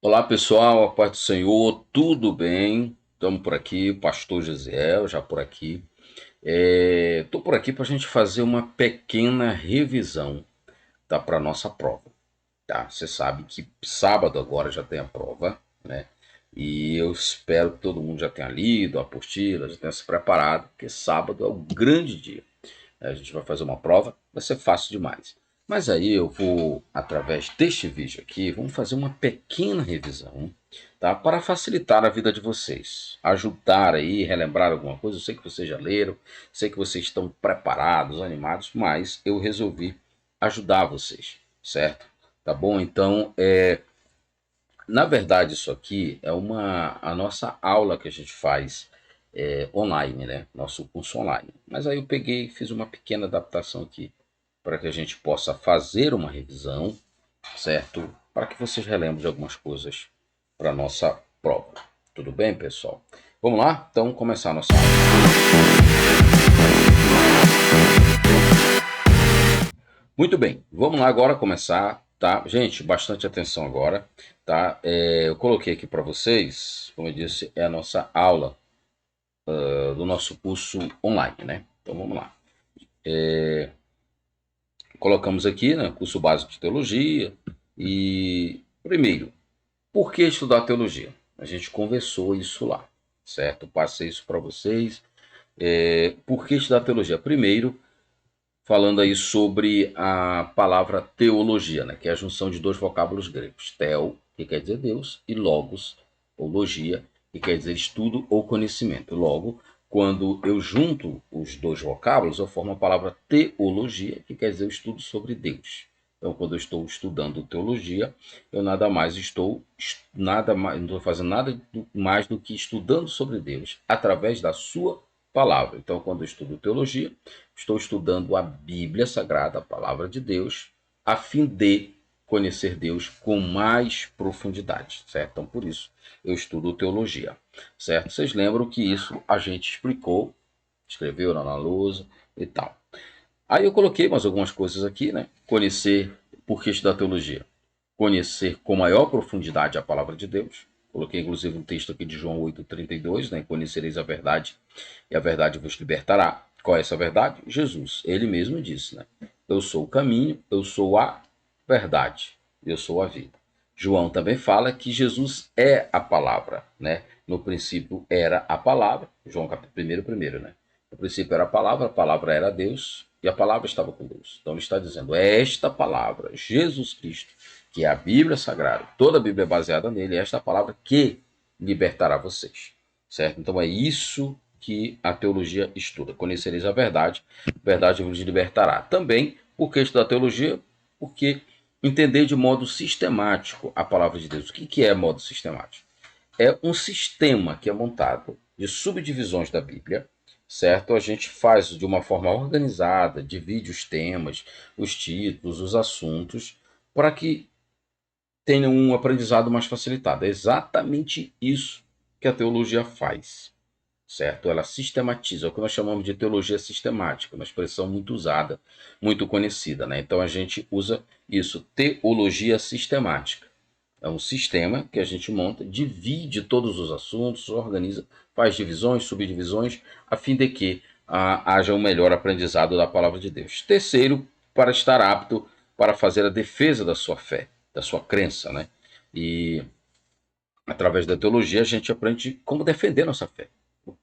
Olá pessoal, a paz do Senhor, tudo bem? Estamos por aqui, Pastor Gesiel já por aqui. Estou por aqui para a gente fazer uma pequena revisão, tá, para nossa prova. Tá? Você sabe que sábado agora já tem a prova, né? E eu espero que todo mundo já tenha lido a apostila, já tenha se preparado, porque sábado é o grande dia. A gente vai fazer uma prova, vai ser fácil demais. Mas aí eu vou, através deste vídeo aqui, vamos fazer uma pequena revisão, tá? Para facilitar a vida de vocês, ajudar aí, relembrar alguma coisa. Eu sei que vocês já leram, sei que vocês estão preparados, animados, mas eu resolvi ajudar vocês, certo? Tá bom? Então, na verdade, isso aqui é a nossa aula que a gente faz online, né? Nosso curso online. Mas aí eu peguei e fiz uma pequena adaptação aqui para que a gente possa fazer uma revisão, certo? Para que vocês relembrem de algumas coisas para a nossa prova. Tudo bem, pessoal? Vamos lá? Então, começar a nossa aula. Muito bem, vamos lá agora começar, tá? Gente, bastante atenção agora, tá? Eu coloquei aqui para vocês, como eu disse, é a nossa aula do nosso curso online, né? Então vamos lá. Colocamos aqui, né, curso básico de teologia e primeiro, por que estudar teologia? A gente conversou isso lá, certo? Passei isso para vocês. Por que estudar teologia? Primeiro, falando aí sobre a palavra teologia, né, que é a junção de dois vocábulos gregos, theo, que quer dizer Deus, e logos, ou logia, que quer dizer estudo ou conhecimento. Logo, quando eu junto os dois vocábulos, eu formo a palavra teologia, que quer dizer o estudo sobre Deus. Então, quando eu estou estudando teologia, eu não estou fazendo nada mais do que estudando sobre Deus através da sua palavra. Então, quando eu estudo teologia, estou estudando a Bíblia Sagrada, a palavra de Deus, a fim de conhecer Deus com mais profundidade, certo? Então, por isso, eu estudo teologia, certo? Vocês lembram que isso a gente explicou, escreveu na lousa e tal. Aí eu coloquei mais algumas coisas aqui, né? Conhecer, por que estudar teologia? Conhecer com maior profundidade a palavra de Deus. Coloquei inclusive um texto aqui de João 8,32, né? Conhecereis a verdade e a verdade vos libertará. Qual é essa verdade? Jesus. Ele mesmo disse, né? Eu sou o caminho, eu sou a verdade, eu sou a vida. João também fala que Jesus é a palavra, né? No princípio era a palavra, João capítulo 1, primeiro, né? No princípio era a palavra era Deus e a palavra estava com Deus. Então ele está dizendo, é esta palavra, Jesus Cristo, que é a Bíblia Sagrada, toda a Bíblia é baseada nele, é esta palavra que libertará vocês, certo? Então é isso que a teologia estuda. Conhecereis a verdade vos libertará. Também, por que estudar teologia? Porque entender de modo sistemático a palavra de Deus. O que é modo sistemático? É um sistema que é montado de subdivisões da Bíblia, certo? A gente faz de uma forma organizada, divide os temas, os títulos, os assuntos, para que tenha um aprendizado mais facilitado. É exatamente isso que a teologia faz, certo? Ela sistematiza, é o que nós chamamos de teologia sistemática, uma expressão muito usada, muito conhecida, né? Então a gente usa isso, teologia sistemática. É um sistema que a gente monta, divide todos os assuntos, organiza, faz divisões, subdivisões, a fim de que haja um melhor aprendizado da palavra de Deus. Terceiro, para estar apto para fazer a defesa da sua fé, da sua crença, né? E através da teologia a gente aprende como defender nossa fé.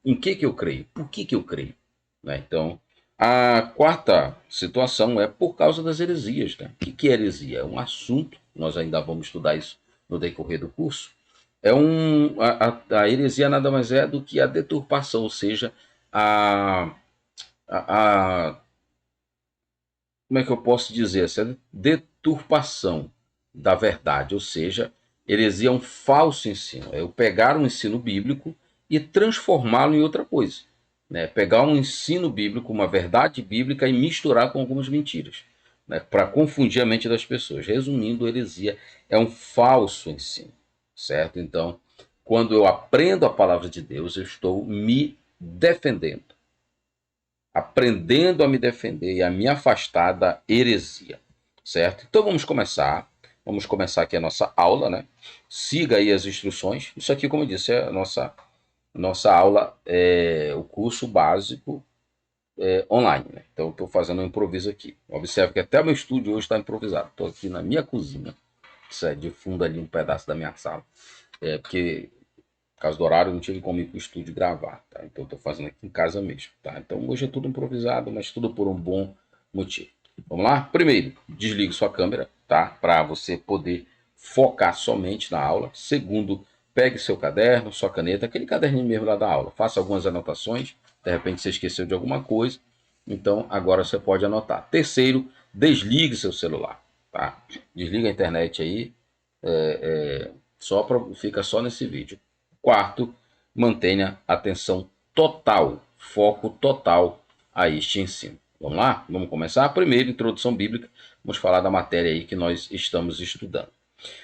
Em que eu creio? Por que eu creio? Né? Então, a quarta situação é por causa das heresias. Né? O que é heresia? É um assunto, nós ainda vamos estudar isso no decorrer do curso. A heresia nada mais é do que a deturpação, ou seja, a, a como é que eu posso dizer? Essa deturpação da verdade, ou seja, heresia é um falso ensino. É eu pegar um ensino bíblico e transformá-lo em outra coisa. Né? Pegar um ensino bíblico, uma verdade bíblica e misturar com algumas mentiras, né? Para confundir a mente das pessoas. Resumindo, heresia é um falso ensino, certo? Então, quando eu aprendo a palavra de Deus, eu estou me defendendo, aprendendo a me defender e a me afastar da heresia, certo? Então vamos começar. Vamos começar aqui a nossa aula, né? Siga aí as instruções. Isso aqui, como eu disse, é a nossa aula, o curso básico online, né? Então, eu estou fazendo um improviso aqui. Observe que até o meu estúdio hoje está improvisado. Estou aqui na minha cozinha. Isso é de fundo ali um pedaço da minha sala. Porque, por causa do horário, eu não tive como ir para o estúdio gravar, tá? Então, eu estou fazendo aqui em casa mesmo, tá? Então, hoje é tudo improvisado, mas tudo por um bom motivo. Vamos lá? Primeiro, desligue sua câmera, tá? Para você poder focar somente na aula. Segundo, pegue seu caderno, sua caneta, aquele caderninho mesmo lá da aula. Faça algumas anotações. De repente você esqueceu de alguma coisa. Então, agora você pode anotar. Terceiro, desligue seu celular, tá? Desliga a internet aí, fica só nesse vídeo. Quarto, mantenha atenção total, foco total a este ensino. Vamos lá? Vamos começar? Primeiro, introdução bíblica. Vamos falar da matéria aí que nós estamos estudando.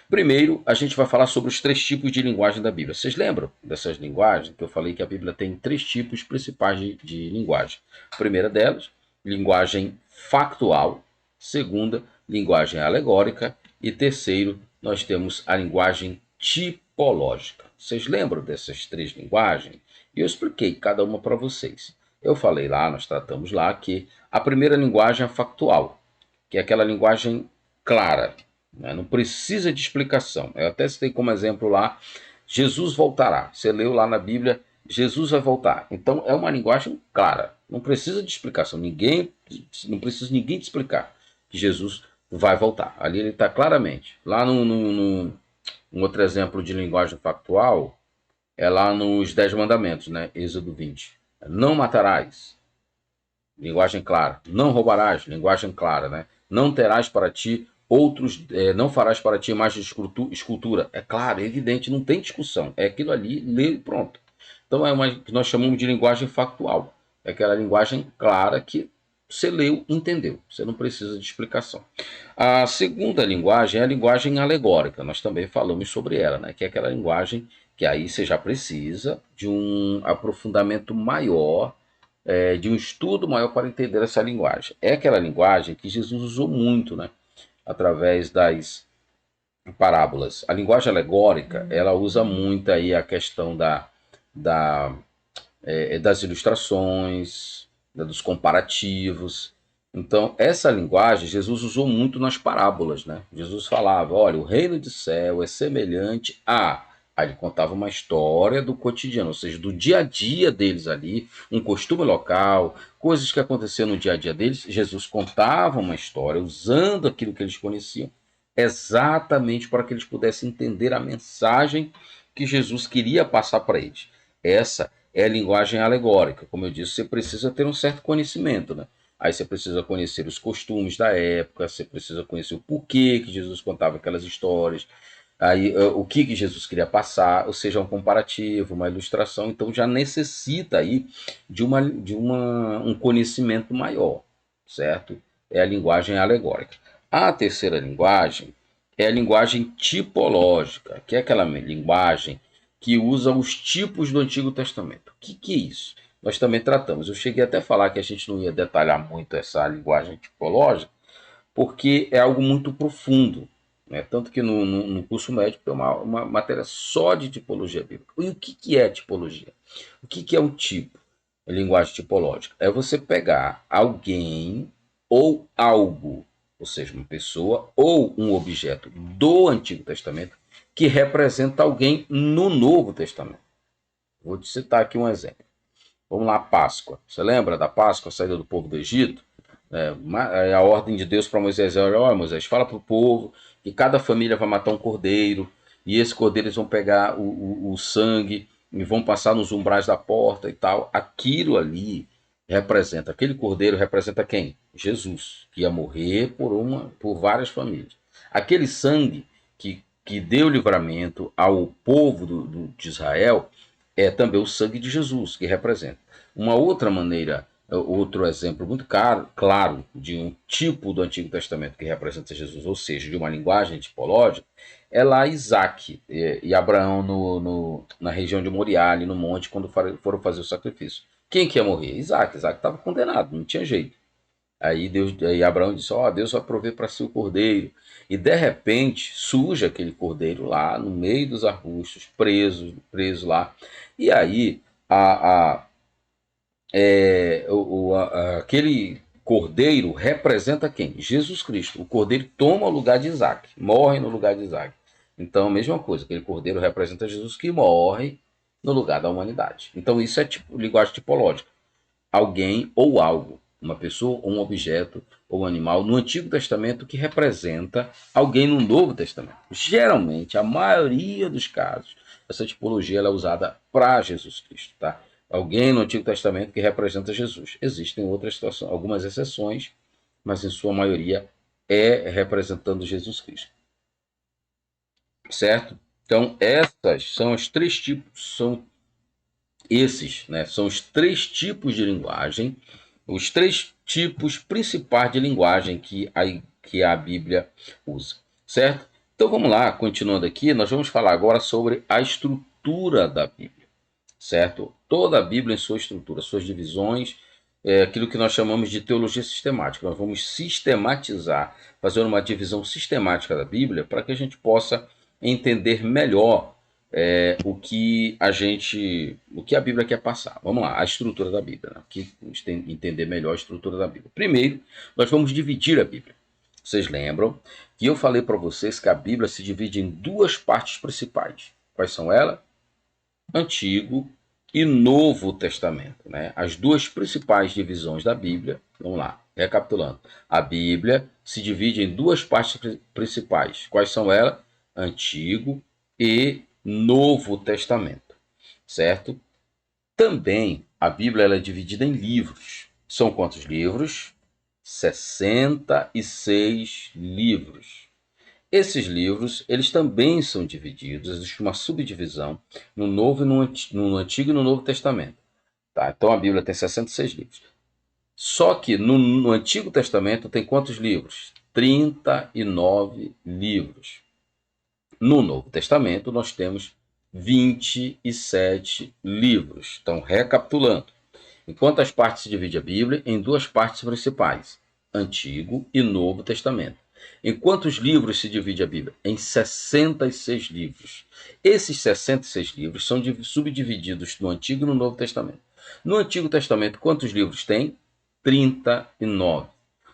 Primeiro, a gente vai falar sobre os 3 tipos de linguagem da Bíblia. Vocês lembram dessas linguagens? Que eu falei que a Bíblia tem 3 tipos principais de linguagem. A primeira delas, linguagem factual. Segunda, linguagem alegórica. E terceiro, nós temos a linguagem tipológica. Vocês lembram dessas 3 linguagens? E eu expliquei cada uma para vocês. Eu falei lá, nós tratamos lá, que a primeira linguagem é factual, que é aquela linguagem clara, né? Não precisa de explicação. Eu até citei como exemplo lá, Jesus voltará. Você leu lá na Bíblia, Jesus vai voltar. Então é uma linguagem clara, não precisa de explicação. Não precisa ninguém te explicar que Jesus vai voltar. Ali ele está claramente. Lá no um outro exemplo de linguagem factual é lá nos 10 mandamentos, né? Êxodo 20. Não matarás, linguagem clara. Não roubarás, linguagem clara, né? Não terás para ti outros, não farás para ti mais escultura. É claro, é evidente, não tem discussão. É aquilo ali, lê e pronto. Então é uma que nós chamamos de linguagem factual. É aquela linguagem clara que você leu, entendeu. Você não precisa de explicação. A segunda linguagem é a linguagem alegórica. Nós também falamos sobre ela, né? Que é aquela linguagem que aí você já precisa de um aprofundamento maior, de um estudo maior para entender essa linguagem. É aquela linguagem que Jesus usou muito, né? Através das parábolas. A linguagem alegórica, ela usa muito aí a questão da, das ilustrações, né, dos comparativos. Então, essa linguagem Jesus usou muito nas parábolas, né? Jesus falava, olha, o reino de céu é semelhante a... Aí ele contava uma história do cotidiano, ou seja, do dia a dia deles ali, um costume local, coisas que aconteciam no dia a dia deles. Jesus contava uma história usando aquilo que eles conheciam, exatamente para que eles pudessem entender a mensagem que Jesus queria passar para eles. Essa é a linguagem alegórica. Como eu disse, você precisa ter um certo conhecimento, né? Aí você precisa conhecer os costumes da época, você precisa conhecer o porquê que Jesus contava aquelas histórias, aí o que Jesus queria passar, ou seja, um comparativo, uma ilustração. Então já necessita aí um conhecimento maior, certo? É a linguagem alegórica. A terceira linguagem é a linguagem tipológica, que é aquela linguagem que usa os tipos do Antigo Testamento. O que é isso? Nós também tratamos. Eu cheguei até a falar que a gente não ia detalhar muito essa linguagem tipológica, porque é algo muito profundo, né? Tanto que no curso médico tem uma matéria só de tipologia bíblica. E o que é tipologia? O que é um tipo? A linguagem tipológica é você pegar alguém ou algo, ou seja, uma pessoa ou um objeto do Antigo Testamento que representa alguém no Novo Testamento. Vou te citar aqui um exemplo. Vamos lá, Páscoa. Você lembra da Páscoa, a saída do povo do Egito? A ordem de Deus para Moisés é: olha, Moisés, fala para o povo que cada família vai matar um cordeiro, e esse cordeiro eles vão pegar o sangue e vão passar nos umbrais da porta e tal. Aquilo ali representa, aquele cordeiro representa quem? Jesus, que ia morrer por várias famílias. Aquele sangue que deu livramento ao povo de Israel é também o sangue de Jesus, que representa. Uma outra maneira, outro exemplo muito claro de um tipo do Antigo Testamento que representa Jesus, ou seja, de uma linguagem tipológica, é lá Isaac e Abraão na região de Moriá, ali no monte, quando foram fazer o sacrifício. Quem que ia morrer? Isaac. Isaac estava condenado, não tinha jeito. Aí Abraão disse: Deus vai prover para si o cordeiro. E de repente surge aquele cordeiro lá no meio dos arbustos, preso lá. E aí aquele cordeiro representa quem? Jesus Cristo. O cordeiro toma o lugar de Isaac, morre no lugar de Isaac. Então, a mesma coisa, aquele cordeiro representa Jesus que morre no lugar da humanidade. Então, isso é tipo, linguagem tipológica. Alguém ou algo, uma pessoa ou um objeto ou um animal no Antigo Testamento que representa alguém no Novo Testamento. Geralmente, a maioria dos casos, essa tipologia ela é usada para Jesus Cristo, tá? Alguém no Antigo Testamento que representa Jesus. Existem outras situações, algumas exceções, mas em sua maioria é representando Jesus Cristo. Certo? Então, essas são os três tipos, são os três tipos de linguagem, os três tipos principais de linguagem que a Bíblia usa, certo? Então vamos lá, continuando aqui, nós vamos falar agora sobre a estrutura da Bíblia, certo? Toda a Bíblia em sua estrutura, suas divisões, aquilo que nós chamamos de teologia sistemática. Nós vamos sistematizar, fazer uma divisão sistemática da Bíblia para que a gente possa entender melhor o que a Bíblia quer passar. Vamos lá, a estrutura da Bíblia, né? Aqui a gente tem que entender melhor a estrutura da Bíblia. Primeiro, nós vamos dividir a Bíblia. Vocês lembram que eu falei para vocês que a Bíblia se divide em duas partes principais. Quais são elas? Antigo e Novo Testamento, né? As duas principais divisões da Bíblia. Vamos lá, recapitulando. A Bíblia se divide em duas partes principais. Quais são elas? Antigo e Novo Testamento, certo? Também a Bíblia ela é dividida em livros. São quantos livros? 66 livros. Esses livros, eles também são divididos, existe uma subdivisão no Novo e no Antigo e no Novo Testamento. Tá? Então a Bíblia tem 66 livros. Só que no Antigo Testamento tem quantos livros? 39 livros. No Novo Testamento nós temos 27 livros. Então, recapitulando. Em quantas partes se divide a Bíblia? Em duas partes principais, Antigo e Novo Testamento. Em quantos livros se divide a Bíblia? Em 66 livros. Esses 66 livros são subdivididos no Antigo e no Novo Testamento. No Antigo Testamento, quantos livros tem? 39.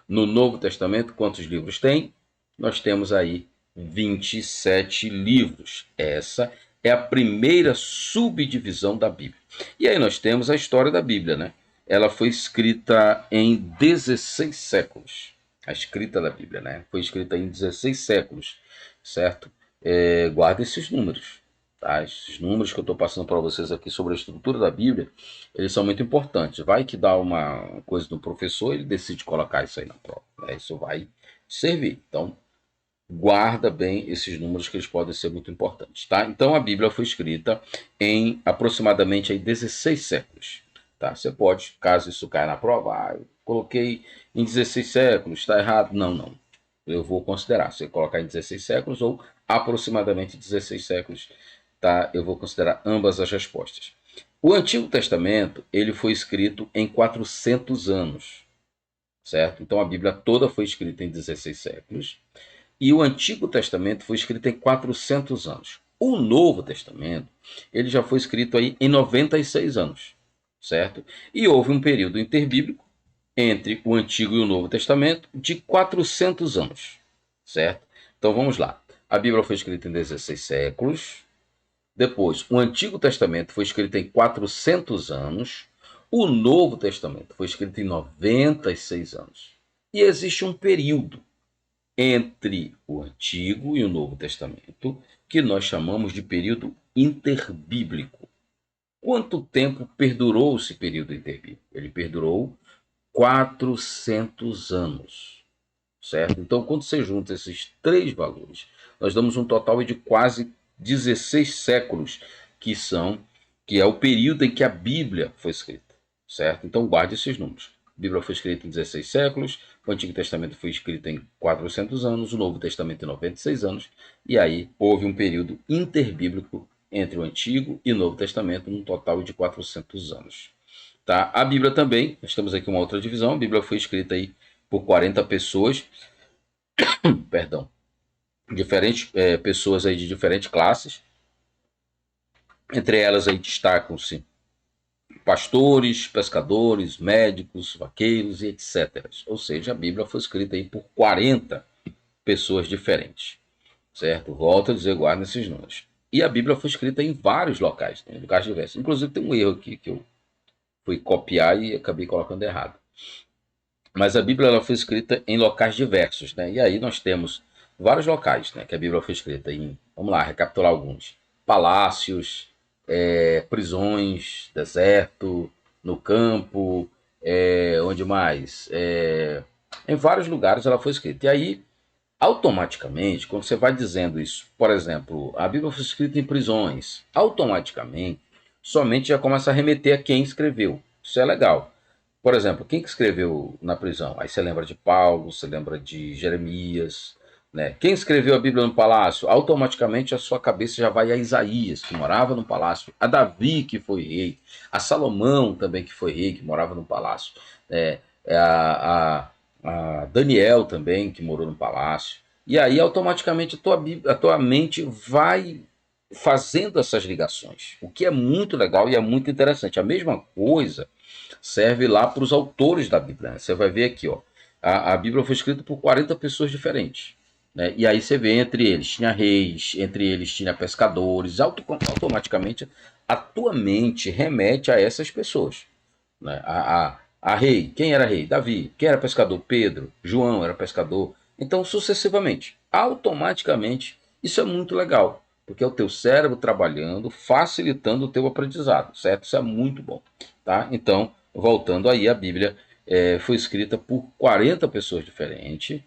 No Novo Testamento, quantos livros tem? Nós temos aí 27 livros. Essa é a primeira subdivisão da Bíblia. E aí nós temos a história da Bíblia, né? Ela foi escrita em 16 séculos. A escrita da Bíblia, né? Foi escrita em 16 séculos, certo? Guarda esses números, tá? Esses números que eu estou passando para vocês aqui sobre a estrutura da Bíblia, eles são muito importantes. Vai que dá uma coisa do professor, ele decide colocar isso aí na prova, né? Isso vai servir. Então, guarda bem esses números que eles podem ser muito importantes, tá? Então a Bíblia foi escrita em aproximadamente aí 16 séculos, tá? Você pode, caso isso caia na prova, eu coloquei em 16 séculos, está errado? Não, não. Eu vou considerar, se eu colocar em 16 séculos ou aproximadamente 16 séculos, tá? Eu vou considerar ambas as respostas. O Antigo Testamento, ele foi escrito em 400 anos, certo? Então a Bíblia toda foi escrita em 16 séculos. E o Antigo Testamento foi escrito em 400 anos. O Novo Testamento, ele já foi escrito aí em 96 anos, certo? E houve um período interbíblico entre o Antigo e o Novo Testamento de 400 anos, certo? Então vamos lá. A Bíblia foi escrita em 16 séculos. Depois, o Antigo Testamento foi escrito em 400 anos. O Novo Testamento foi escrito em 96 anos. E existe um período entre o Antigo e o Novo Testamento, que nós chamamos de período interbíblico. Quanto tempo perdurou esse período interbíblico? Ele perdurou 400 anos, certo? Então, quando você junta esses três valores, nós damos um total de quase 16 séculos, que é o período em que a Bíblia foi escrita, certo? Então, guarde esses números. A Bíblia foi escrita em 16 séculos, o Antigo Testamento foi escrito em 400 anos, o Novo Testamento em 96 anos, e aí houve um período interbíblico entre o Antigo e o Novo Testamento, num total de 400 anos. Tá? A Bíblia também, nós temos aqui uma outra divisão, a Bíblia foi escrita aí por 40 pessoas, perdão, diferentes pessoas aí de diferentes classes. Entre elas aí destacam-se pastores, pescadores, médicos, vaqueiros e etc. Ou seja, a Bíblia foi escrita aí por 40 pessoas diferentes, certo? Volto a dizer, guarda esses números. E a Bíblia foi escrita em vários locais, em lugares diversos. Inclusive tem um erro aqui que eu fui copiar e acabei colocando errado. Mas a Bíblia ela foi escrita em locais diversos, né? E aí nós temos vários locais, né? Que a Bíblia foi escrita em, vamos lá, recapitular alguns: palácios, prisões, deserto, no campo, onde mais? Em vários lugares ela foi escrita. E aí, automaticamente, quando você vai dizendo isso, por exemplo, a Bíblia foi escrita em prisões, automaticamente, somente já começa a remeter a quem escreveu. Isso é legal. Por exemplo, quem que escreveu na prisão? Aí você lembra de Paulo, você lembra de Jeremias, né? Quem escreveu a Bíblia no palácio? Automaticamente a sua cabeça já vai a Isaías, que morava no palácio, a Davi, que foi rei, a Salomão também, que foi rei, que morava no palácio, é, a Daniel também, que morou no palácio. E aí automaticamente a tua mente vai fazendo essas ligações, o que é muito legal e é muito interessante. A mesma coisa serve lá para os autores da Bíblia, né? Você vai ver aqui, ó, a Bíblia foi escrita por 40 pessoas diferentes. Né? E aí você vê entre eles tinha reis, entre eles tinha pescadores, automaticamente a tua mente remete a essas pessoas. Né? A rei, quem era rei? Davi. Quem era pescador? Pedro. João era pescador. Então, sucessivamente, automaticamente, isso é muito legal, porque é o teu cérebro trabalhando, facilitando o teu aprendizado, certo? Isso é muito bom, tá? Então, voltando aí, a Bíblia foi escrita por 40 pessoas diferentes,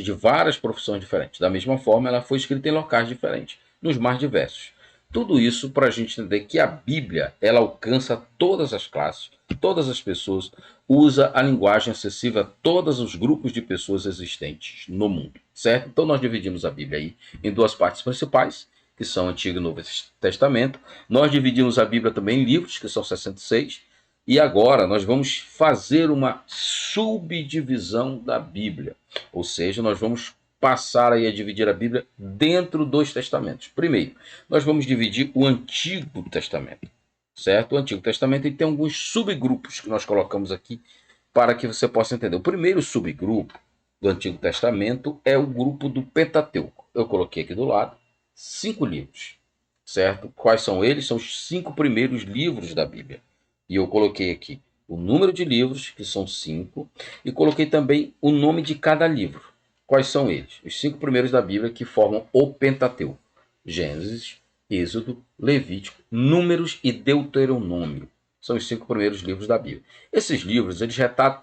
de várias profissões diferentes. Da mesma forma, ela foi escrita em locais diferentes, nos mais diversos. Tudo isso para a gente entender que a Bíblia ela alcança todas as classes, todas as pessoas, usa a linguagem acessível a todos os grupos de pessoas existentes no mundo, certo? Então nós dividimos a Bíblia aí em duas partes principais, que são Antigo e Novo Testamento. Nós dividimos a Bíblia também em livros, que são 66, e agora nós vamos fazer uma subdivisão da Bíblia, ou seja, nós vamos passar aí a dividir a Bíblia dentro dos testamentos. Primeiro, nós vamos dividir o Antigo Testamento, certo? O Antigo Testamento tem alguns subgrupos que nós colocamos aqui para que você possa entender. O primeiro subgrupo do Antigo Testamento é o grupo do Pentateuco. Eu coloquei aqui do lado 5 livros, certo? Quais são eles? São os 5 primeiros livros da Bíblia. E eu coloquei aqui o número de livros, que são 5, e coloquei também o nome de cada livro. Quais são eles? Os 5 primeiros da Bíblia que formam o Pentateuco: Gênesis, Êxodo, Levítico, Números e Deuteronômio. São os 5 primeiros livros da Bíblia. Esses livros eles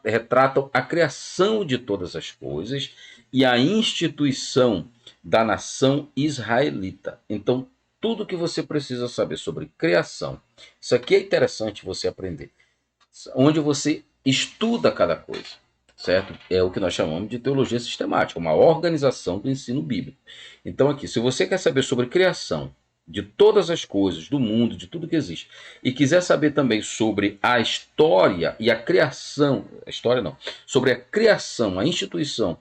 retratam a criação de todas as coisas e a instituição da nação israelita. Então, tudo que você precisa saber sobre criação, isso aqui é interessante você aprender, onde você estuda cada coisa, certo? É o que nós chamamos de teologia sistemática, uma organização do ensino bíblico. Então aqui, se você quer saber sobre criação de todas as coisas, do mundo, de tudo que existe, e quiser saber também sobre a história e a criação, a história não, sobre a criação, a instituição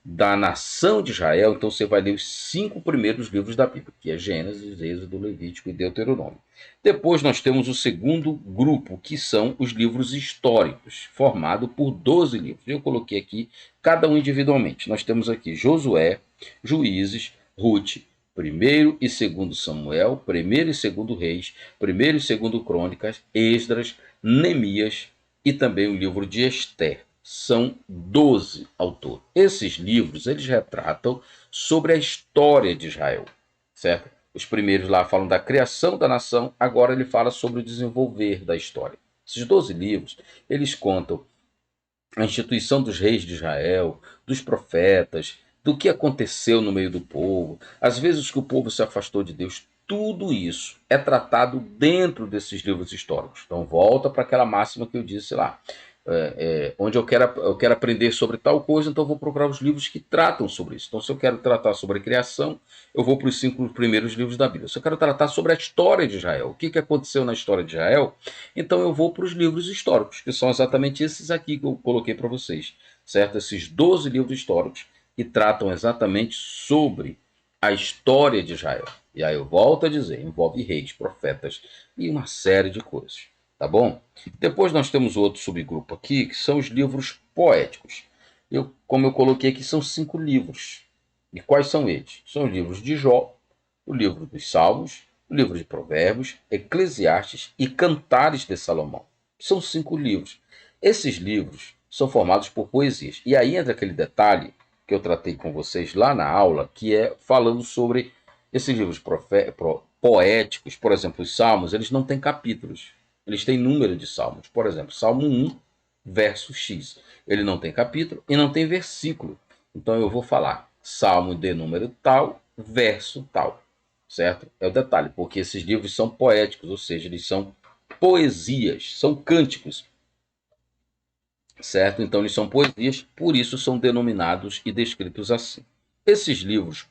da nação de Israel, então você vai ler os 5 primeiros livros da Bíblia, que é Gênesis, Êxodo, Levítico e Deuteronômio. Depois nós temos o segundo grupo, que são os livros históricos, formado por 12 livros. Eu coloquei aqui cada um individualmente. Nós temos aqui Josué, Juízes, Ruth, primeiro e segundo Samuel, primeiro e segundo Reis, primeiro e segundo Crônicas, Esdras, Neemias e também o livro de Esther. São 12 autores. Esses livros eles retratam sobre a história de Israel, certo? Os primeiros lá falam da criação da nação, agora ele fala sobre o desenvolver da história. Esses 12 livros, eles contam a instituição dos reis de Israel, dos profetas, do que aconteceu no meio do povo, as vezes que o povo se afastou de Deus. Tudo isso é tratado dentro desses livros históricos. Então volta para aquela máxima que eu disse lá. Onde eu quero aprender sobre tal coisa, então eu vou procurar os livros que tratam sobre isso. Então, se eu quero tratar sobre a criação, eu vou para os 5 primeiros livros da Bíblia. Se eu quero tratar sobre a história de Israel, o que aconteceu na história de Israel, então eu vou para os livros históricos, que são exatamente esses aqui que eu coloquei para vocês, certo? Esses 12 livros históricos e tratam exatamente sobre a história de Israel. E aí eu volto a dizer, envolve reis, profetas e uma série de coisas, tá bom? Depois nós temos outro subgrupo aqui, que são os livros poéticos. Como eu coloquei aqui, são 5 livros. E quais são eles? São os livros de Jó, o livro dos Salmos, o livro de Provérbios, Eclesiastes e Cantares de Salomão. São 5 livros. Esses livros são formados por poesias. E aí entra aquele detalhe que eu tratei com vocês lá na aula, que é falando sobre esses livros poéticos. Por exemplo, os Salmos, eles não têm capítulos. Eles têm número de salmos. Por exemplo, Salmo 1, verso X. Ele não tem capítulo e não tem versículo. Então eu vou falar Salmo de número tal, verso tal. Certo? É o detalhe, porque esses livros são poéticos, ou seja, eles são poesias, são cânticos. Certo? Então eles são poesias, por isso são denominados e descritos assim. Esses livros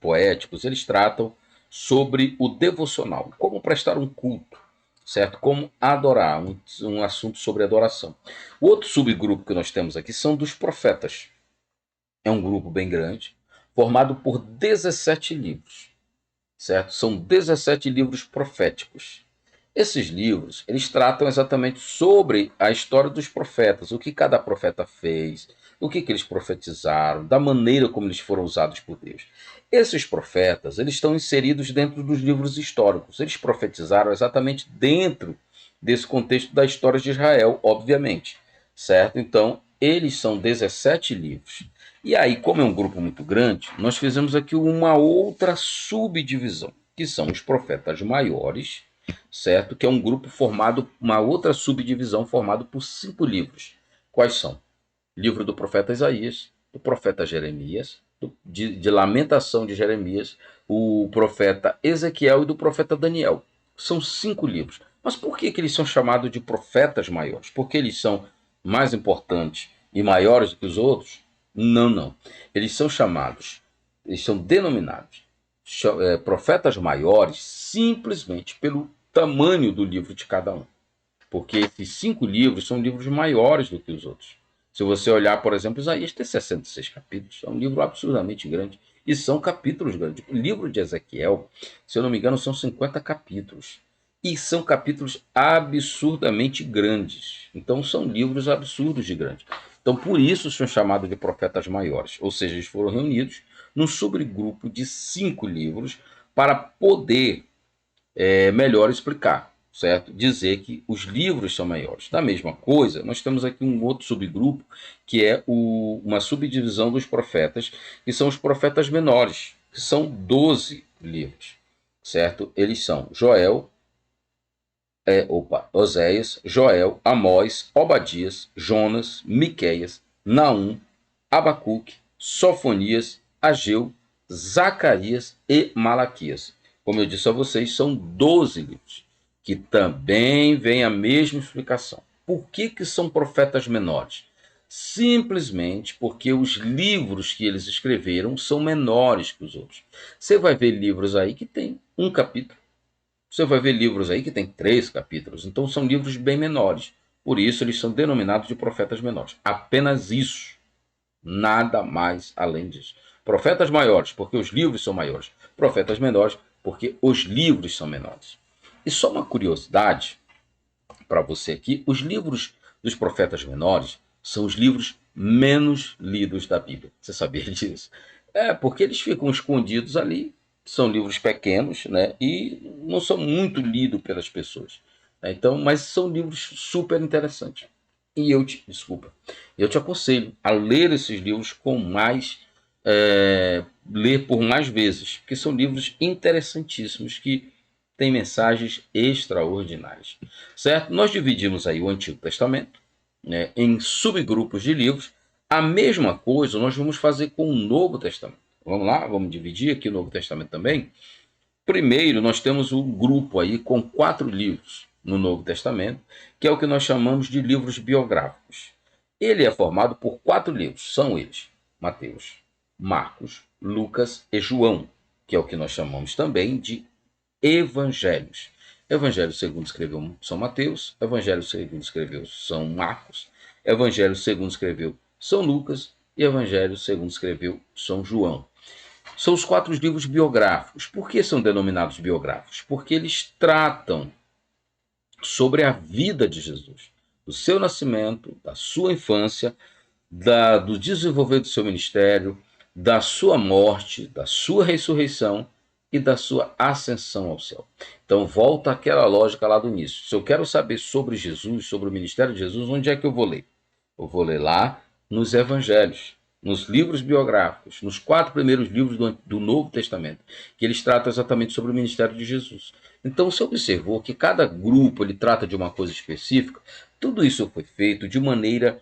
poéticos, eles tratam sobre o devocional, como prestar um culto, certo? Como adorar, um assunto sobre adoração. O outro subgrupo que nós temos aqui são dos profetas. É um grupo bem grande, formado por 17 livros, certo? São 17 livros proféticos. Esses livros, eles tratam exatamente sobre a história dos profetas, o que cada profeta fez, o que eles profetizaram, da maneira como eles foram usados por Deus. Esses profetas, eles estão inseridos dentro dos livros históricos. Eles profetizaram exatamente dentro desse contexto da história de Israel, obviamente, certo? Então, eles são 17 livros. E aí, como é um grupo muito grande, nós fizemos aqui uma outra subdivisão, que são os profetas maiores, certo? Que é um grupo formado, uma outra subdivisão formado por 5 livros. Quais são? Livro do profeta Isaías, do profeta Jeremias, de Lamentação de Jeremias, o profeta Ezequiel e do profeta Daniel. São 5 livros. Mas por que eles são chamados de profetas maiores? Porque eles são mais importantes e maiores do que os outros? Não, não. Eles são chamados, eles são denominados profetas maiores simplesmente pelo tamanho do livro de cada um. Porque esses 5 livros são livros maiores do que os outros. Se você olhar, por exemplo, Isaías tem 66 capítulos, é um livro absurdamente grande. E são capítulos grandes. O livro de Ezequiel, se eu não me engano, são 50 capítulos. E são capítulos absurdamente grandes. Então, são livros absurdos de grandes. Então, por isso são chamados de profetas maiores. Ou seja, eles foram reunidos num subgrupo de 5 livros para poder melhor explicar, certo? Dizer que os livros são maiores. Da mesma coisa, nós temos aqui um outro subgrupo, que é uma subdivisão dos profetas, que são os profetas menores, que são 12 livros, certo? Eles são Oséias, Joel, Amós, Obadias, Jonas, Miqueias, Naum, Abacuque, Sofonias, Ageu, Zacarias e Malaquias. Como eu disse a vocês, são 12 livros, que também vem a mesma explicação. Por que são profetas menores? Simplesmente porque os livros que eles escreveram são menores que os outros. Você vai ver livros aí que tem um capítulo. Você vai ver livros aí que tem 3 capítulos. Então são livros bem menores. Por isso eles são denominados de profetas menores. Apenas isso. Nada mais além disso. Profetas maiores, porque os livros são maiores. Profetas menores, porque os livros são menores. E só uma curiosidade para você aqui: os livros dos profetas menores são os livros menos lidos da Bíblia. Você sabia disso? Porque eles ficam escondidos ali, são livros pequenos, né? E não são muito lidos pelas pessoas. Então, mas são livros super interessantes. E eu te aconselho a ler esses livros com mais, ler por mais vezes, porque são livros interessantíssimos que têm mensagens extraordinárias, certo? Nós dividimos aí o Antigo Testamento, né, em subgrupos de livros. A mesma coisa nós vamos fazer com o Novo Testamento. Vamos lá, vamos dividir aqui o Novo Testamento também. Primeiro, nós temos um grupo aí com 4 livros no Novo Testamento, que é o que nós chamamos de livros biográficos. Ele é formado por 4 livros, são eles: Mateus, Marcos, Lucas e João, que é o que nós chamamos também de evangelhos. Evangelho segundo escreveu São Mateus, Evangelho segundo escreveu São Marcos, Evangelho segundo escreveu São Lucas e Evangelho segundo escreveu São João. São os 4 livros biográficos. Por que são denominados biográficos? Porque eles tratam sobre a vida de Jesus, do seu nascimento, da sua infância, do desenvolver do seu ministério, da sua morte, da sua ressurreição e da sua ascensão ao céu. Então volta àquela lógica lá do início. Se eu quero saber sobre Jesus, sobre o ministério de Jesus, onde é que eu vou ler? Eu vou ler lá nos evangelhos, nos livros biográficos, nos 4 primeiros livros do Novo Testamento, que eles tratam exatamente sobre o ministério de Jesus. Então você observou que cada grupo ele trata de uma coisa específica. Tudo isso foi feito de maneira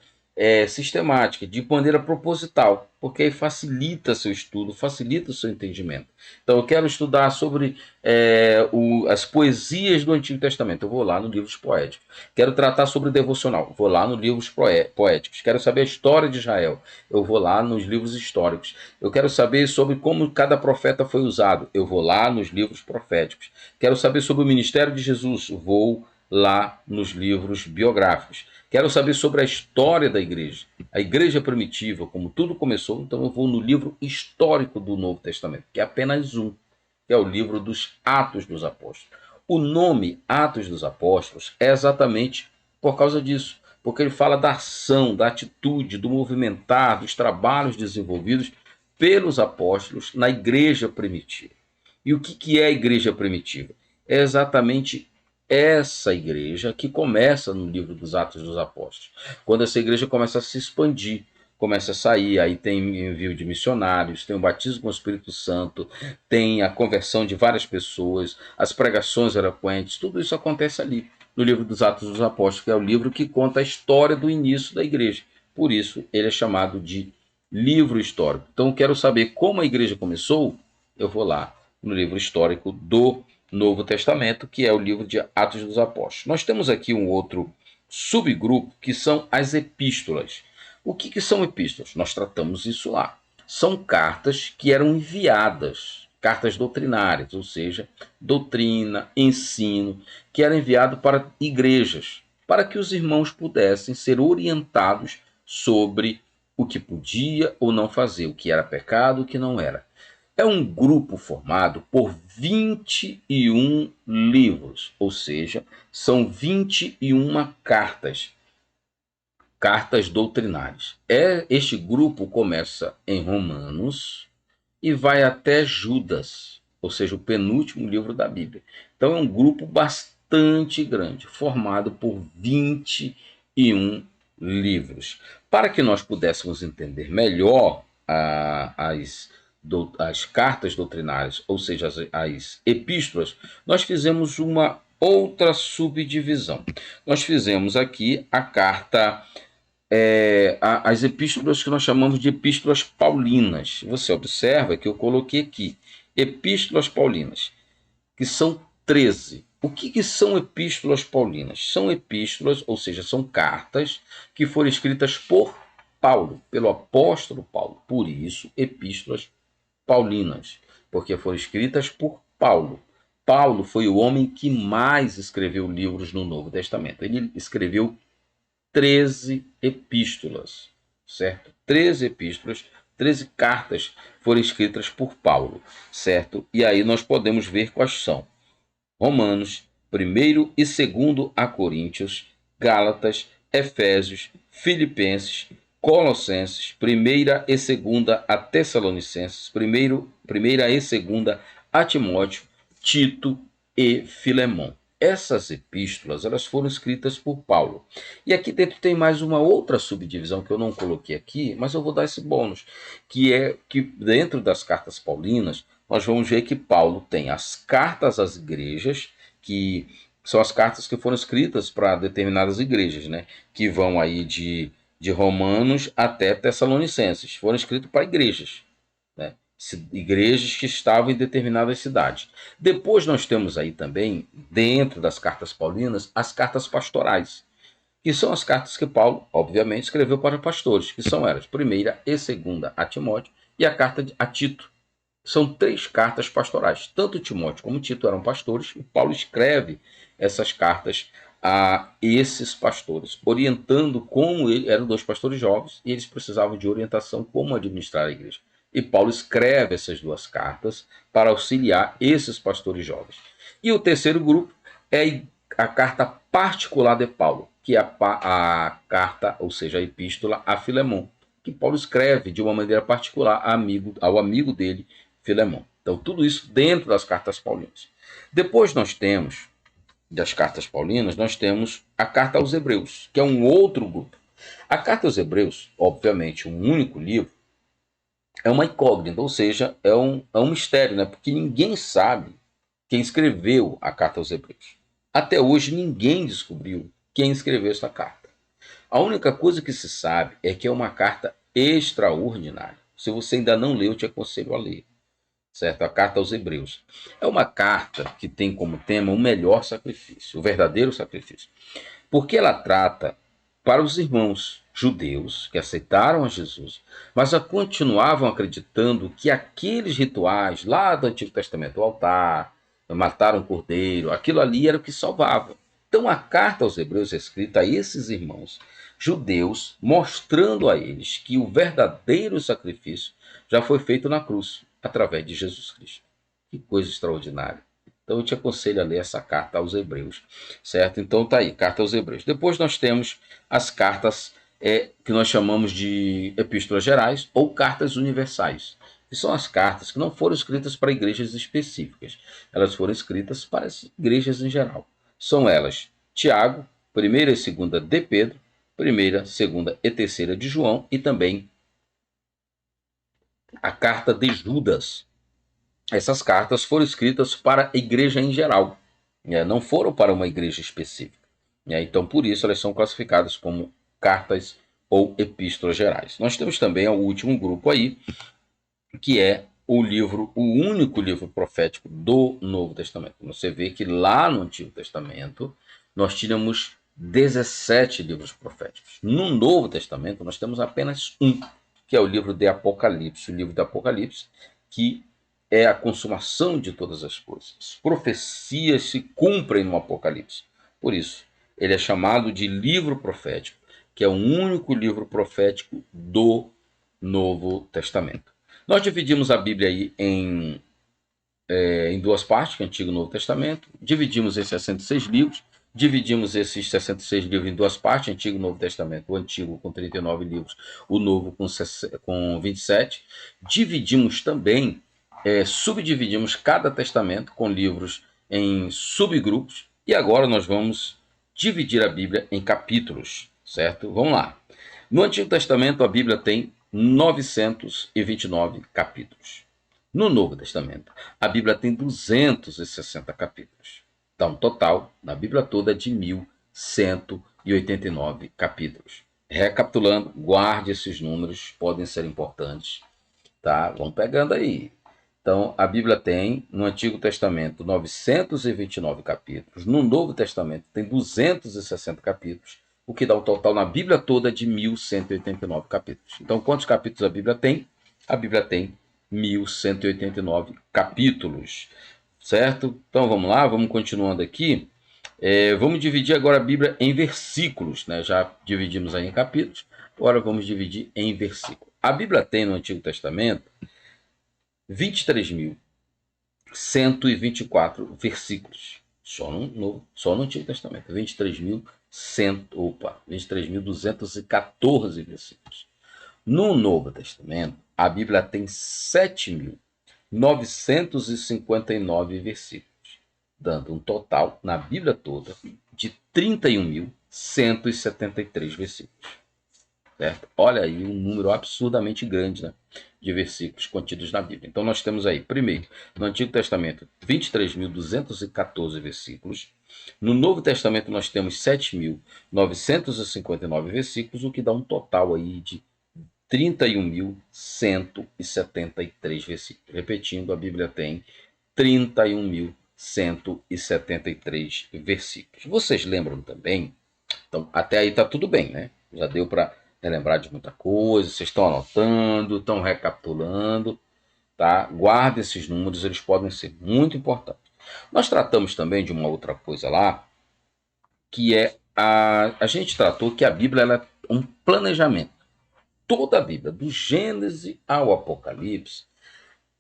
sistemática, de maneira proposital, porque aí facilita seu estudo, facilita o seu entendimento. Então eu quero estudar sobre as poesias do Antigo Testamento, eu vou lá nos livros poéticos. Quero tratar sobre o devocional, vou lá nos livros poéticos. Quero saber a história de Israel, eu vou lá nos livros históricos. Eu quero saber sobre como cada profeta foi usado, eu vou lá nos livros proféticos. Quero saber sobre o ministério de Jesus, vou lá nos livros biográficos. Quero saber sobre a história da igreja, a igreja primitiva, como tudo começou, então eu vou no livro histórico do Novo Testamento, que é apenas um, que é o livro dos Atos dos Apóstolos. O nome Atos dos Apóstolos é exatamente por causa disso, porque ele fala da ação, da atitude, do movimentar, dos trabalhos desenvolvidos pelos apóstolos na igreja primitiva. E o que é a igreja primitiva? É exatamente essa igreja que começa no livro dos Atos dos Apóstolos. Quando essa igreja começa a se expandir, começa a sair, aí tem envio de missionários, tem o batismo com o Espírito Santo, tem a conversão de várias pessoas, as pregações eloquentes, tudo isso acontece ali, no livro dos Atos dos Apóstolos, que é o livro que conta a história do início da igreja. Por isso, ele é chamado de livro histórico. Então, eu quero saber como a igreja começou, eu vou lá no livro histórico do Novo Testamento, que é o livro de Atos dos Apóstolos. Nós temos aqui um outro subgrupo, que são as epístolas. O que são epístolas? Nós tratamos isso lá. São cartas que eram enviadas, cartas doutrinárias, ou seja, doutrina, ensino, que era enviado para igrejas, para que os irmãos pudessem ser orientados sobre o que podia ou não fazer, o que era pecado, o que não era. É um grupo formado por 21 livros, ou seja, são 21 cartas doutrinárias. Este grupo começa em Romanos e vai até Judas, ou seja, o penúltimo livro da Bíblia. Então é um grupo bastante grande, formado por 21 livros. Para que nós pudéssemos entender melhor as cartas doutrinárias, ou seja, as epístolas, nós fizemos uma outra subdivisão. Nós fizemos aqui a carta, as epístolas que nós chamamos de epístolas paulinas. Você observa que eu coloquei aqui epístolas paulinas, que são 13. O que são epístolas paulinas? São epístolas, ou seja, são cartas que foram escritas por Paulo, pelo apóstolo Paulo. Por isso, epístolas paulinas, porque foram escritas por Paulo. Paulo foi o homem que mais escreveu livros no Novo Testamento. Ele escreveu 13 epístolas, certo? 13 epístolas, 13 cartas foram escritas por Paulo, certo? E aí nós podemos ver quais são: Romanos, 1º e 2º a Coríntios, Gálatas, Efésios, Filipenses, Colossenses, 1ª e 2ª a Tessalonicenses, 1ª e 2ª a Timóteo, Tito e Filemão. Essas epístolas, elas foram escritas por Paulo. E aqui dentro tem mais uma outra subdivisão que eu não coloquei aqui, mas eu vou dar esse bônus, que é que dentro das cartas paulinas, nós vamos ver que Paulo tem as cartas às igrejas, que são as cartas que foram escritas para determinadas igrejas, né? Que vão aí de Romanos até Tessalonicenses. Foram escritos para igrejas, né? Igrejas que estavam em determinadas cidades. Depois nós temos aí também, dentro das cartas paulinas, as cartas pastorais, que são as cartas que Paulo, obviamente, escreveu para pastores, que são elas, 1ª e 2ª a Timóteo e a carta a Tito. São 3 cartas pastorais. Tanto Timóteo como Tito eram pastores, e Paulo escreve essas cartas a esses pastores, orientando como eram 2 pastores jovens e eles precisavam de orientação como administrar a igreja. E Paulo escreve essas 2 cartas para auxiliar esses pastores jovens. E o terceiro grupo é a carta particular de Paulo, que é a carta, ou seja, a epístola a Filemão, que Paulo escreve de uma maneira particular ao amigo dele, Filemão. Então, tudo isso dentro das cartas paulinas. Depois nós temos, das cartas paulinas, nós temos a carta aos Hebreus, que é um outro grupo. A carta aos Hebreus, obviamente, um único livro, é uma incógnita, ou seja, é um mistério, né? Porque ninguém sabe quem escreveu a carta aos Hebreus. Até hoje, ninguém descobriu quem escreveu essa carta. A única coisa que se sabe é que é uma carta extraordinária. Se você ainda não leu, eu te aconselho a ler. Certo? A carta aos Hebreus. É uma carta que tem como tema o melhor sacrifício, o verdadeiro sacrifício. Porque ela trata para os irmãos judeus que aceitaram a Jesus, mas continuavam acreditando que aqueles rituais lá do Antigo Testamento, o altar, matar um cordeiro, aquilo ali era o que salvava. Então a carta aos Hebreus é escrita a esses irmãos judeus, mostrando a eles que o verdadeiro sacrifício já foi feito na cruz, através de Jesus Cristo. Que coisa extraordinária. Então eu te aconselho a ler essa carta aos Hebreus, certo? Então tá aí, carta aos Hebreus. Depois nós temos as cartas que nós chamamos de epístolas gerais ou cartas universais, que são as cartas que não foram escritas para igrejas específicas, elas foram escritas para as igrejas em geral. São elas Tiago, 1ª e 2ª de Pedro, 1ª, 2ª e 3ª de João e também a carta de Judas. Essas cartas foram escritas para a igreja em geral, né? Não foram para uma igreja específica, né? Então, por isso, elas são classificadas como cartas ou epístolas gerais. Nós temos também o último grupo aí, que é o único livro profético do Novo Testamento. Você vê que lá no Antigo Testamento nós tínhamos 17 livros proféticos. No Novo Testamento nós temos apenas um, que é o livro de Apocalipse. O livro de Apocalipse, que é a consumação de todas as coisas. As profecias se cumprem no Apocalipse. Por isso, ele é chamado de livro profético, que é o único livro profético do Novo Testamento. Nós dividimos a Bíblia aí em 2 partes, que é Antigo e Novo Testamento. Dividimos em 66 livros. Dividimos esses 66 livros em 2 partes, Antigo e Novo Testamento. O Antigo com 39 livros, o Novo com 27. Dividimos também, subdividimos cada testamento com livros em subgrupos. E agora nós vamos dividir a Bíblia em capítulos, certo? Vamos lá. No Antigo Testamento, a Bíblia tem 929 capítulos. No Novo Testamento, a Bíblia tem 260 capítulos. Dá um total, na Bíblia toda, de 1.189 capítulos. Recapitulando, guarde esses números, podem ser importantes. Tá? Vamos pegando aí. Então, a Bíblia tem, no Antigo Testamento, 929 capítulos. No Novo Testamento, tem 260 capítulos, o que dá um total na Bíblia toda de 1.189 capítulos. Então, quantos capítulos a Bíblia tem? A Bíblia tem 1.189 capítulos, certo? Então, vamos lá, vamos continuando aqui. Vamos dividir agora a Bíblia em versículos, né? Já dividimos aí em capítulos, agora vamos dividir em versículos. A Bíblia tem no Antigo Testamento 23.124 versículos, só no Antigo Testamento, 23.214 versículos. No Novo Testamento, a Bíblia tem 7.959 versículos, dando um total, na Bíblia toda, de 31.173 versículos. Certo? Olha aí um número absurdamente grande, né, de versículos contidos na Bíblia. Então nós temos aí, primeiro, no Antigo Testamento, 23.214 versículos. No Novo Testamento nós temos 7.959 versículos, o que dá um total aí de 31.173 versículos. Repetindo, a Bíblia tem 31.173 versículos. Vocês lembram também? Então, até aí está tudo bem, né? Já deu para relembrar de muita coisa, vocês estão anotando, estão recapitulando, tá? Guarde esses números, eles podem ser muito importantes. Nós tratamos também de uma outra coisa lá, que é a gente tratou que a Bíblia ela é um planejamento. Toda a Bíblia, do Gênesis ao Apocalipse,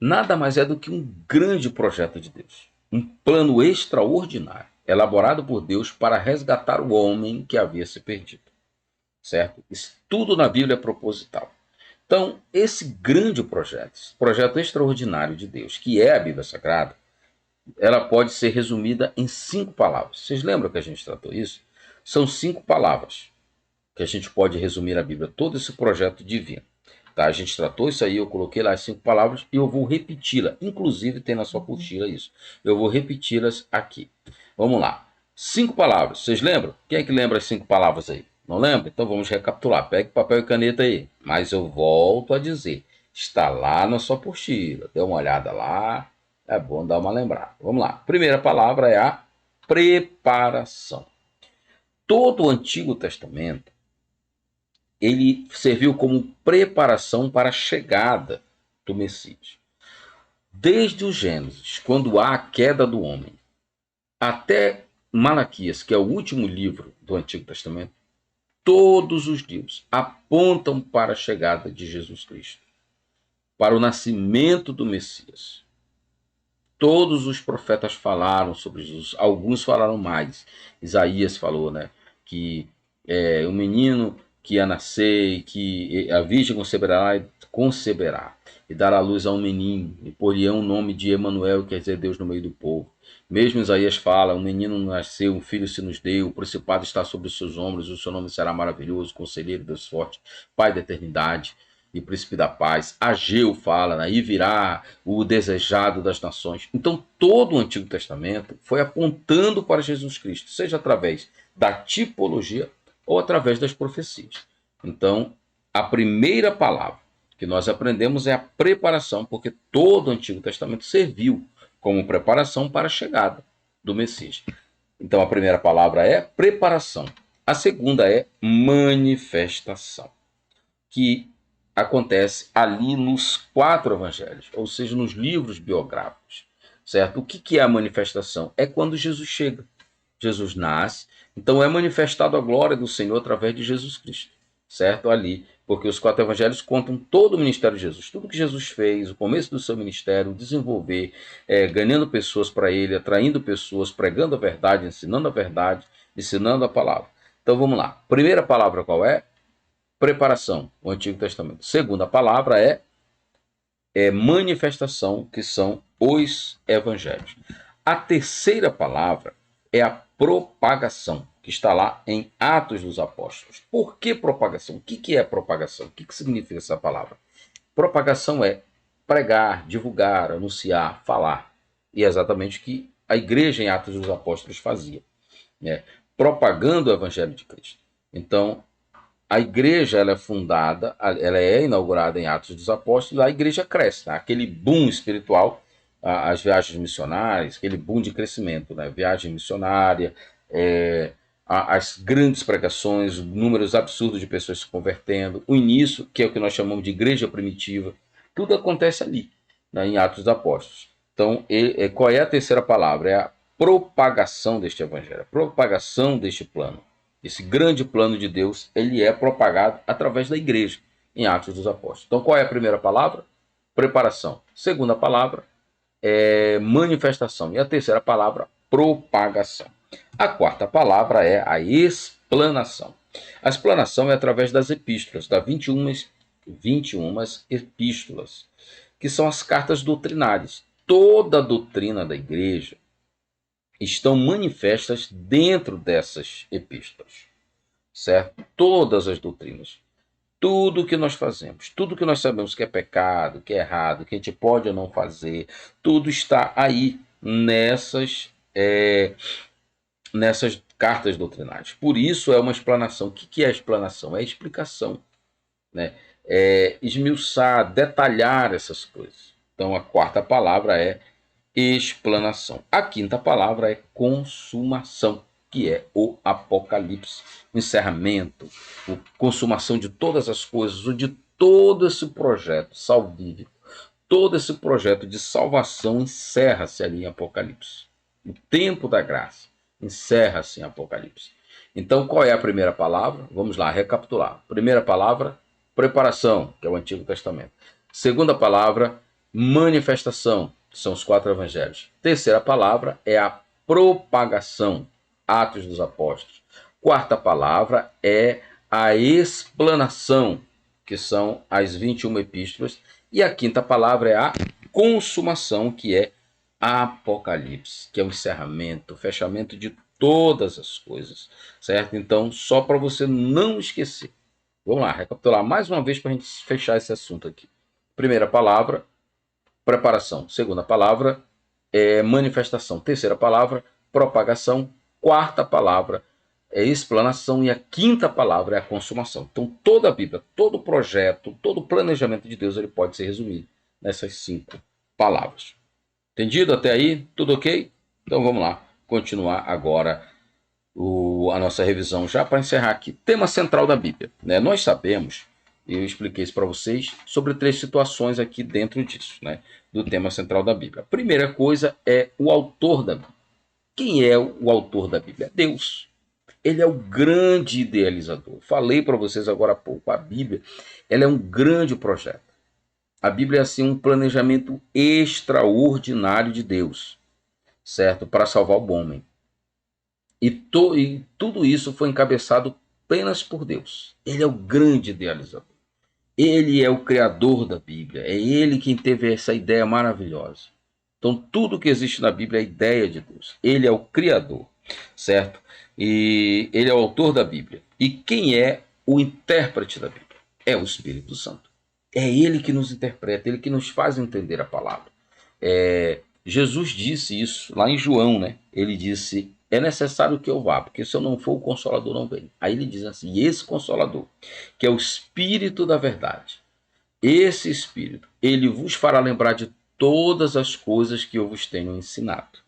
nada mais é do que um grande projeto de Deus. Um plano extraordinário, elaborado por Deus para resgatar o homem que havia se perdido. Certo? Isso tudo na Bíblia é proposital. Então, esse grande projeto, esse projeto extraordinário de Deus, que é a Bíblia Sagrada, ela pode ser resumida em 5 palavras. Vocês lembram que a gente tratou isso? São 5 palavras que a gente pode resumir a Bíblia, todo esse projeto divino. Tá? A gente tratou isso aí, eu coloquei lá as 5 palavras e eu vou repeti-la. Inclusive tem na sua apostila isso. Eu vou repeti-las aqui. Vamos lá. 5 palavras. Vocês lembram? Quem é que lembra as 5 palavras aí? Não lembra? Então vamos recapitular. Pegue papel e caneta aí. Mas eu volto a dizer. Está lá na sua apostila. Dê uma olhada lá. É bom dar uma lembrada. Vamos lá. Primeira palavra é a preparação. Todo o Antigo Testamento ele serviu como preparação para a chegada do Messias. Desde o Gênesis, quando há a queda do homem, até Malaquias, que é o último livro do Antigo Testamento, todos os livros apontam para a chegada de Jesus Cristo, para o nascimento do Messias. Todos os profetas falaram sobre Jesus, alguns falaram mais. Isaías falou, né, que o menino que ia nascer, que a virgem conceberá e dará luz a um menino, e por-lhe o nome de Emanuel, quer dizer Deus no meio do povo. Mesmo Isaías fala, um menino nasceu, um filho se nos deu, o principado está sobre os seus ombros, o seu nome será maravilhoso, conselheiro, Deus forte, Pai da eternidade e príncipe da paz. Ageu fala, né? E virá o desejado das nações. Então todo o Antigo Testamento foi apontando para Jesus Cristo, seja através da tipologia ou através das profecias. Então, a primeira palavra que nós aprendemos é a preparação, porque todo o Antigo Testamento serviu como preparação para a chegada do Messias. Então, a primeira palavra é preparação. A segunda é manifestação, que acontece ali nos 4 evangelhos, ou seja, nos livros biográficos. Certo? O que é a manifestação? É quando Jesus chega. Jesus nasce, então é manifestado a glória do Senhor através de Jesus Cristo, certo? Ali, porque os 4 evangelhos contam todo o ministério de Jesus, tudo que Jesus fez, o começo do seu ministério, desenvolver, ganhando pessoas para ele, atraindo pessoas, pregando a verdade, ensinando a palavra. Então vamos lá. Primeira palavra qual é? Preparação, o Antigo Testamento. Segunda palavra é manifestação, que são os evangelhos. A terceira palavra é a propagação, que está lá em Atos dos Apóstolos. Por que propagação? O que é propagação? O que significa essa palavra? Propagação é pregar, divulgar, anunciar, falar. E é exatamente o que a igreja em Atos dos Apóstolos fazia, né? Propagando o evangelho de Cristo. Então, a igreja ela é fundada, ela é inaugurada em Atos dos Apóstolos, a igreja cresce, né? Aquele boom espiritual, as viagens missionárias, aquele boom de crescimento, né? Viagem missionária, as grandes pregações, números absurdos de pessoas se convertendo, o início, que é o que nós chamamos de igreja primitiva, tudo acontece ali, né? Em Atos dos Apóstolos. Então, qual é a terceira palavra? É a propagação deste evangelho, a propagação deste plano. Esse grande plano de Deus, ele é propagado através da igreja, em Atos dos Apóstolos. Então, qual é a primeira palavra? Preparação. Segunda palavra é manifestação. E a terceira palavra, propagação. A quarta palavra é a explanação. A explanação é através das epístolas, das 21 epístolas, que são as cartas doutrinárias. Toda a doutrina da igreja estão manifestas dentro dessas epístolas, certo? Todas as doutrinas, tudo que nós fazemos, tudo que nós sabemos que é pecado, que é errado, que a gente pode ou não fazer, tudo está aí nessas cartas doutrinárias. Por isso é uma explanação. O que é a explanação? É a explicação, né? É esmiuçar, detalhar essas coisas. Então a quarta palavra é explanação. A quinta palavra é consumação, que é o Apocalipse, o encerramento, a consumação de todas as coisas, ou de todo esse projeto salvífico, todo esse projeto de salvação encerra-se ali em Apocalipse. O tempo da graça encerra-se em Apocalipse. Então, qual é a primeira palavra? Vamos lá, recapitular. Primeira palavra, preparação, que é o Antigo Testamento. Segunda palavra, manifestação, que são os 4 evangelhos. Terceira palavra é a propagação, Atos dos Apóstolos. Quarta palavra é a explanação, que são as 21 epístolas. E a quinta palavra é a consumação, que é Apocalipse, que é o encerramento, o fechamento de todas as coisas, certo? Então, só para você não esquecer. Vamos lá, recapitular mais uma vez para a gente fechar esse assunto aqui. Primeira palavra, preparação. Segunda palavra, manifestação. Terceira palavra, propagação. Quarta palavra, explanação. E a quinta palavra é a consumação. Então, toda a Bíblia, todo o projeto, todo o planejamento de Deus, ele pode ser resumido nessas 5 palavras. Entendido até aí? Tudo ok? Então vamos lá, continuar agora a nossa revisão já para encerrar aqui. Tema central da Bíblia. Né? Nós sabemos, eu expliquei isso para vocês, sobre 3 situações aqui dentro disso, né? Do tema central da Bíblia. A primeira coisa é o autor da Bíblia. Quem é o autor da Bíblia? Deus. Ele é o grande idealizador. Falei para vocês agora há pouco, a Bíblia ela é um grande projeto. A Bíblia é assim um planejamento extraordinário de Deus, certo? Para salvar o homem. E tudo isso foi encabeçado apenas por Deus. Ele é o grande idealizador. Ele é o criador da Bíblia. É ele quem teve essa ideia maravilhosa. Então, tudo que existe na Bíblia é a ideia de Deus. Ele é o criador, certo? E ele é o autor da Bíblia. E quem é o intérprete da Bíblia? É o Espírito Santo. É ele que nos interpreta, ele que nos faz entender a palavra. Jesus disse isso lá em João, né? Ele disse: é necessário que eu vá, porque se eu não for, o Consolador não vem. Aí ele diz assim: e esse Consolador, que é o Espírito da verdade, esse Espírito, ele vos fará lembrar de todas as coisas que eu vos tenho ensinado.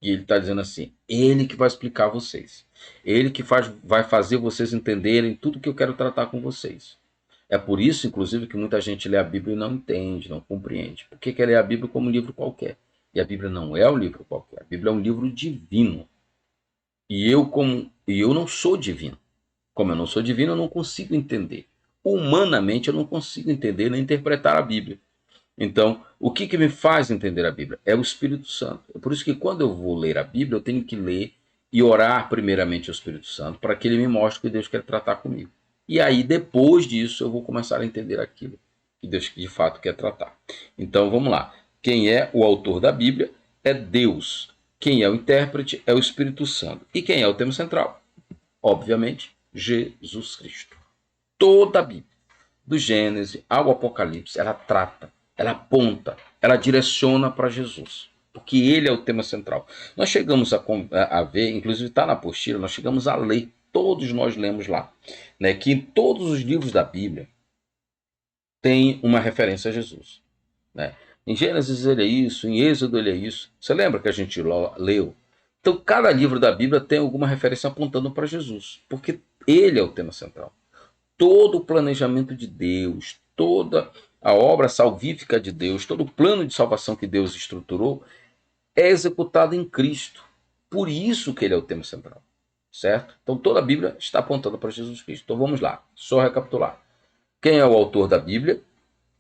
E ele está dizendo assim: ele que vai explicar a vocês. Ele que vai fazer vocês entenderem tudo que eu quero tratar com vocês. É por isso, inclusive, que muita gente lê a Bíblia e não entende, não compreende. Porque quer ler a Bíblia como um livro qualquer. E a Bíblia não é um livro qualquer. A Bíblia é um livro divino. E eu não sou divino. Como eu não sou divino, eu não consigo entender. Humanamente, eu não consigo entender nem interpretar a Bíblia. Então, o que me faz entender a Bíblia? É o Espírito Santo. É por isso que quando eu vou ler a Bíblia, eu tenho que ler e orar primeiramente ao Espírito Santo, para que ele me mostre o que Deus quer tratar comigo. E aí, depois disso, eu vou começar a entender aquilo que Deus de fato quer tratar. Então, vamos lá. Quem é o autor da Bíblia é Deus. Quem é o intérprete é o Espírito Santo. E quem é o tema central? Obviamente, Jesus Cristo. Toda a Bíblia, do Gênesis ao Apocalipse, ela trata, ela aponta, ela direciona para Jesus, porque ele é o tema central. Nós chegamos a ver, inclusive está na apostila, nós chegamos a ler, todos nós lemos lá, né, que em todos os livros da Bíblia tem uma referência a Jesus. Né? Em Gênesis ele é isso, em Êxodo ele é isso. Você lembra que a gente leu? Então, cada livro da Bíblia tem alguma referência apontando para Jesus, porque ele é o tema central. Todo o planejamento de Deus, toda a obra salvífica de Deus, todo o plano de salvação que Deus estruturou é executado em Cristo. Por isso que ele é o tema central, certo? Então toda a Bíblia está apontando para Jesus Cristo. Então vamos lá, só recapitular. Quem é o autor da Bíblia?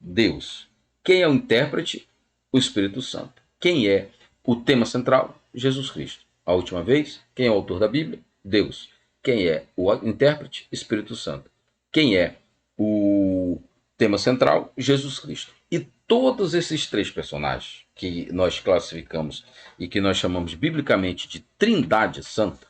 Deus. Quem é o intérprete? O Espírito Santo. Quem é o tema central? Jesus Cristo. A última vez, quem é o autor da Bíblia? Deus. Quem é o intérprete? Espírito Santo. Quem é o tema central? Jesus Cristo. E todos esses 3 personagens que nós classificamos e que nós chamamos biblicamente de Trindade Santa,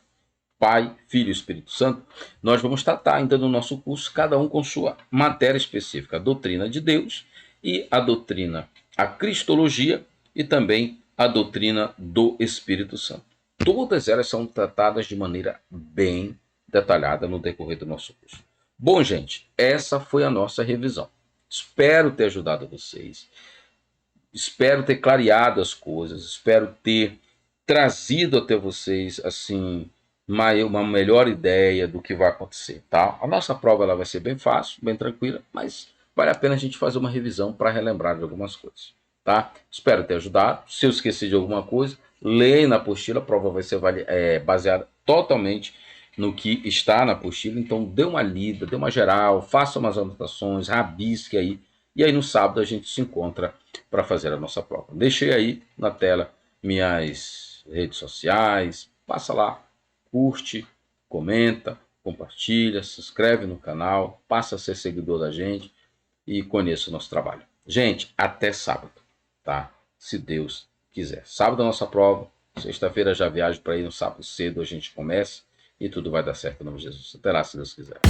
Pai, Filho e Espírito Santo, nós vamos tratar ainda no nosso curso, cada um com sua matéria específica, a doutrina de Deus e a doutrina, a cristologia e também a doutrina do Espírito Santo. Todas elas são tratadas de maneira bem detalhada no decorrer do nosso curso. Bom, gente, essa foi a nossa revisão. Espero ter ajudado vocês. Espero ter clareado as coisas. Espero ter trazido até vocês assim uma melhor ideia do que vai acontecer, tá? A nossa prova ela vai ser bem fácil, bem tranquila, mas vale a pena a gente fazer uma revisão para relembrar de algumas coisas, tá? Espero ter ajudado. Se eu esqueci de alguma coisa, leia na apostila. A prova vai ser baseada totalmente no que está na apostila. Então dê uma lida, dê uma geral, faça umas anotações, rabisque aí. E aí no sábado a gente se encontra para fazer a nossa prova. Deixei aí na tela minhas redes sociais. Passa lá, curte, comenta, compartilha, se inscreve no canal, passa a ser seguidor da gente e conheça o nosso trabalho. Gente, até sábado, tá? Se Deus quiser. Sábado é a nossa prova. Sexta-feira já viajo para ir no sábado cedo, a gente começa e tudo vai dar certo em nome de Jesus. Até lá, se Deus quiser.